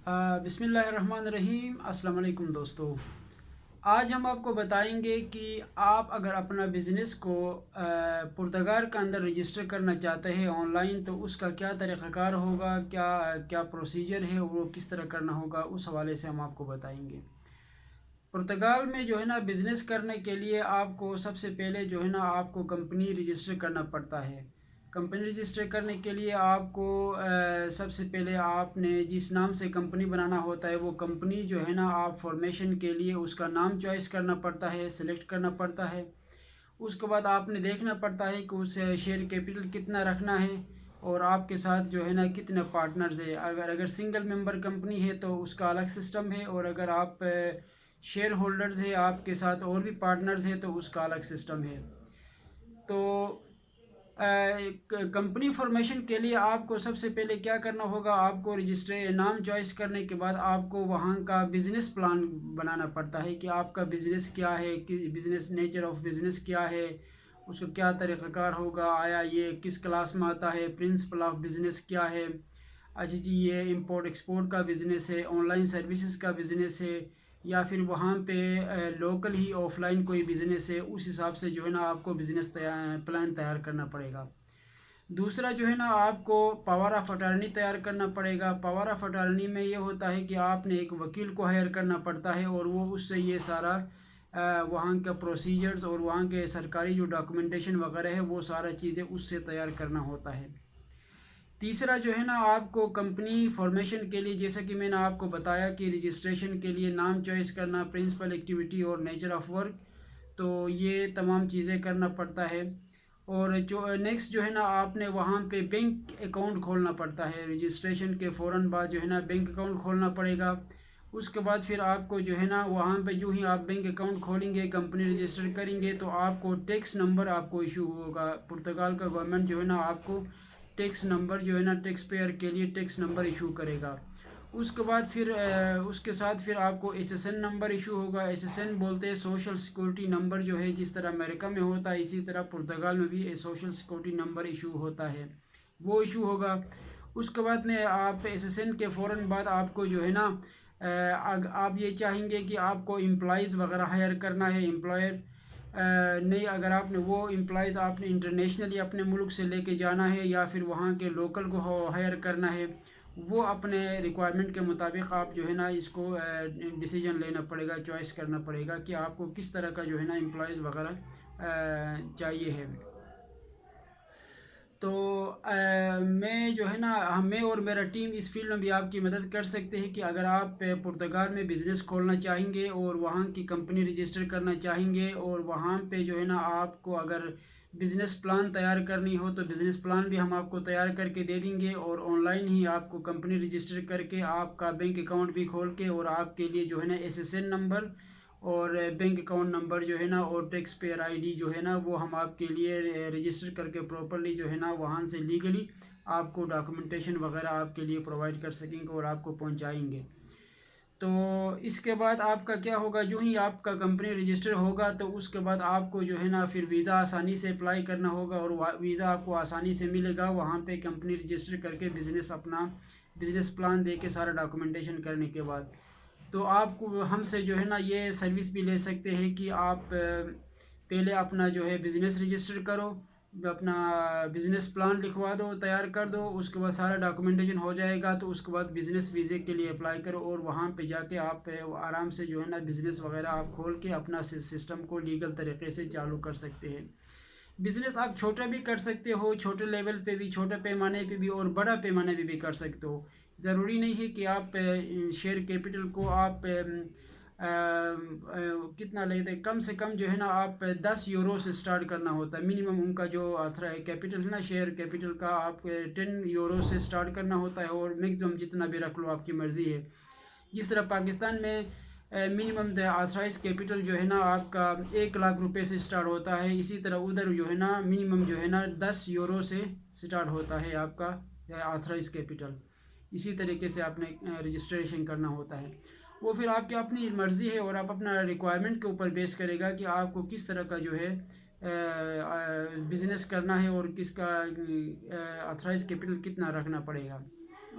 بسم اللہ الرحمن الرحیم۔ السلام علیکم دوستو۔ آج ہم آپ کو بتائیں گے کہ آپ اگر اپنا بزنس کو پرتگال کے اندر رجسٹر کرنا چاہتے ہیں آن لائن، تو اس کا کیا طریقہ کار ہوگا، کیا کیا پروسیجر ہے، وہ کس طرح کرنا ہوگا، اس حوالے سے ہم آپ کو بتائیں گے۔ پرتگال میں جو ہے نا بزنس کرنے کے لیے آپ کو سب سے پہلے جو ہے نا آپ کو کمپنی رجسٹر کرنا پڑتا ہے۔ کمپنی رجسٹر کرنے کے لیے آپ کو سب سے پہلے آپ نے جس نام سے کمپنی بنانا ہوتا ہے، وہ کمپنی جو ہے نا آپ فارمیشن کے لیے اس کا نام چوائس کرنا پڑتا ہے، سلیکٹ کرنا پڑتا ہے۔ اس کے بعد آپ نے دیکھنا پڑتا ہے کہ اس شیئر کیپٹل کتنا رکھنا ہے، اور آپ کے ساتھ جو ہے نا کتنے پارٹنرز ہے۔ اگر سنگل ممبر کمپنی ہے تو اس کا الگ سسٹم ہے، اور اگر آپ شیئر ہولڈرز ہے آپ کے ساتھ اور بھی پارٹنرز ہے تو اس کا الگ سسٹم ہے۔ تو کمپنی فارمیشن کے لیے آپ کو سب سے پہلے کیا کرنا ہوگا، آپ کو رجسٹر نام چوائس کرنے کے بعد آپ کو وہاں کا بزنس پلان بنانا پڑتا ہے کہ آپ کا بزنس کیا ہے، بزنس نیچر آف بزنس کیا ہے، اس کا کیا طریقہ کار ہوگا، آیا یہ کس کلاس میں آتا ہے، پرنسپل آف بزنس کیا ہے۔ اچھا جی، یہ امپورٹ ایکسپورٹ کا بزنس ہے، آن لائن سروسز کا بزنس ہے، یا پھر وہاں پہ لوکل ہی آف لائن کوئی بزنس ہے، اس حساب سے جو ہے نا آپ کو بزنس پلان تیار کرنا پڑے گا۔ دوسرا جو ہے نا آپ کو پاور آف اٹارنی تیار کرنا پڑے گا۔ پاور آف اٹارنی میں یہ ہوتا ہے کہ آپ نے ایک وکیل کو ہائر کرنا پڑتا ہے، اور وہ اس سے یہ سارا وہاں کا پروسیجرز اور وہاں کے سرکاری جو ڈاکومنٹیشن وغیرہ ہے وہ سارا چیزیں اس سے تیار کرنا ہوتا ہے۔ تیسرا جو ہے نا آپ کو کمپنی فارمیشن کے لیے، جیسا کہ میں نے آپ کو بتایا کہ رجسٹریشن کے لیے نام چوائس کرنا، پرنسپل ایکٹیویٹی اور نیچر آف ورک، تو یہ تمام چیزیں کرنا پڑتا ہے۔ اور جو نیکسٹ جو ہے نا آپ نے وہاں پہ بینک اکاؤنٹ کھولنا پڑتا ہے۔ رجسٹریشن کے فوراً بعد جو ہے نا بینک اکاؤنٹ کھولنا پڑے گا۔ اس کے بعد پھر آپ کو جو ہے نا وہاں پہ جو ہی آپ بینک اکاؤنٹ کھولیں گے، کمپنی رجسٹر کریں گے، تو آپ کو ٹیکس نمبر آپ کو ایشو ہوگا۔ پرتگال کا گورنمنٹ جو ہے نا آپ کو ٹیکس نمبر جو ہے نا ٹیکس پیئر کے لیے ٹیکس نمبر ایشو کرے گا۔ اس کے بعد پھر اس کے ساتھ پھر آپ کو S S N number issue ہوگا۔ ایس ایس این بولتے ہیں سوشل سیکورٹی نمبر، جو ہے جس طرح امریکہ میں ہوتا ہے اسی طرح پرتگال میں بھی سوشل سیکورٹی نمبر ایشو ہوتا ہے، وہ ایشو ہوگا۔ اس کے بعد میں آپ ایس ایس این کے فوراً بعد آپ کو جو ہے نا آپ یہ چاہیں گے کہ آپ کو امپلائیز وغیرہ ہائر کرنا ہے۔ امپلائر نہیں، اگر آپ نے وہ امپلائیز آپ نے انٹرنیشنلی اپنے ملک سے لے کے جانا ہے، یا پھر وہاں کے لوکل کو ہائر کرنا ہے، وہ اپنے ریکوائرمنٹ کے مطابق آپ جو ہے نا اس کو ڈیسیجن لینا پڑے گا، چوائس کرنا پڑے گا کہ آپ کو کس طرح کا جو ہے نا امپلائیز وغیرہ چاہیے ہے۔ تو میں جو ہے نا میں اور میرا ٹیم اس فیلڈ میں بھی آپ کی مدد کر سکتے ہیں کہ اگر آپ پرتگال میں بزنس کھولنا چاہیں گے اور وہاں کی کمپنی رجسٹر کرنا چاہیں گے، اور وہاں پہ جو ہے نا آپ کو اگر بزنس پلان تیار کرنی ہو تو بزنس پلان بھی ہم آپ کو تیار کر کے دے دیں گے، اور آن لائن ہی آپ کو کمپنی رجسٹر کر کے آپ کا بینک اکاؤنٹ بھی کھول کے، اور آپ کے لیے جو ہے نا ایس ایس این نمبر اور بینک اکاؤنٹ نمبر جو ہے نا اور ٹیکس پیئر آئی ڈی جو ہے نا وہ ہم آپ کے لیے رجسٹر کر کے پراپرلی جو ہے نا وہاں سے لیگلی آپ کو ڈاکومنٹیشن وغیرہ آپ کے لیے پرووائڈ کر سکیں گے اور آپ کو پہنچائیں گے۔ تو اس کے بعد آپ کا کیا ہوگا، جو ہی آپ کا کمپنی رجسٹر ہوگا تو اس کے بعد آپ کو جو ہے نا پھر ویزا آسانی سے اپلائی کرنا ہوگا، اور ویزا آپ کو آسانی سے ملے گا وہاں پہ کمپنی رجسٹر کر کے اپنا بزنس پلان دے کے سارا ڈاکومنٹیشن کرنے کے بعد۔ تو آپ کو ہم سے جو ہے نا یہ سروس بھی لے سکتے ہیں کہ آپ پہلے اپنا جو ہے بزنس رجسٹر کرو، اپنا بزنس پلان لکھوا دو، تیار کر دو، اس کے بعد سارا ڈاکومنٹیشن ہو جائے گا تو اس کے بعد بزنس ویزے کے لیے اپلائی کرو، اور وہاں پہ جا کے آپ آرام سے جو ہے نا بزنس وغیرہ آپ کھول کے اپنا سسٹم کو لیگل طریقے سے چالو کر سکتے ہیں۔ بزنس آپ چھوٹا بھی کر سکتے ہو، چھوٹے لیول پہ بھی، چھوٹے پیمانے پہ بھی اور بڑا پیمانے پہ بھی کر سکتے ہو۔ ضروری نہیں ہے کہ آپ شیئر کیپٹل کو آپ کتنا لیتے، کم سے کم جو ہے نا آپ 10 یورو سے سٹارٹ کرنا ہوتا ہے۔ منیمم ان کا جو کیپٹل ہے نا شیئر کیپٹل کا، آپ 10 یورو سے سٹارٹ کرنا ہوتا ہے، اور میکسیمم جتنا بھی رکھ لو آپ کی مرضی ہے۔ جس طرح پاکستان میں منیمم آتھرائز کیپٹل جو ہے نا آپ کا 1 لاکھ روپے سے سٹارٹ ہوتا ہے، اسی طرح ادھر جو ہے نا منیمم جو ہے نا 10 یورو سے سٹارٹ ہوتا ہے آپ کا آتھرائز کیپٹل۔ اسی طریقے سے آپ نے رجسٹریشن کرنا ہوتا ہے، وہ پھر آپ کی اپنی مرضی ہے، اور آپ اپنا ریکوائرمنٹ کے اوپر بیس کرے گا کہ آپ کو کس طرح کا جو ہے بزنس کرنا ہے، اور کس کا آتھرائز کیپٹل کتنا رکھنا پڑے گا۔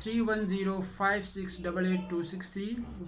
3105688263।